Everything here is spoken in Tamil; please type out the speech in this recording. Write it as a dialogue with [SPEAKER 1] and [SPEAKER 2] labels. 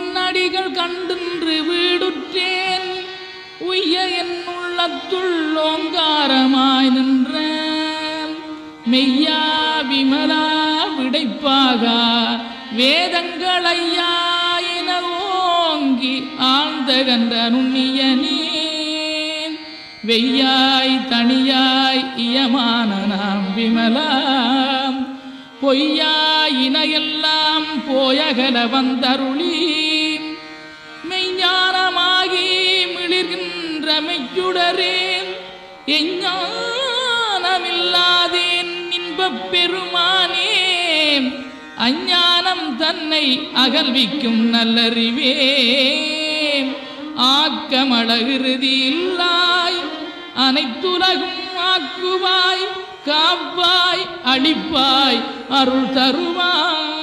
[SPEAKER 1] உன்னடிகள் கண்டின்று வீடுற்றேன் உய்ய என் உள்ளத்துள் ஓங்காரமாய் நின்ற மெய்யா விமலா விடைப்பாக வேதங்களையா என ஓங்கி ஆழ்ந்தகன்ற நுண்ணியனே வெய்யாய் தனியாய் இயமான நாம் விமலாம் பொய்யாயினையெல்லாம் போயகல வந்தருளி மெய்ஞானமாகி மிளிர்கின்ற மெய்ச்சுடரே எஞ்ஞானமில்லாதேன் இன்பப் பெருமானே அஞ்ஞானம் தன்னை அகல்விக்கும் நல்லறிவே ஆக்கமழகிருதி இல்லாய் அனைத்துலகும் ஆக்குவாய் காப்பாய் அளிப்பாய் அருள் தருவாய்.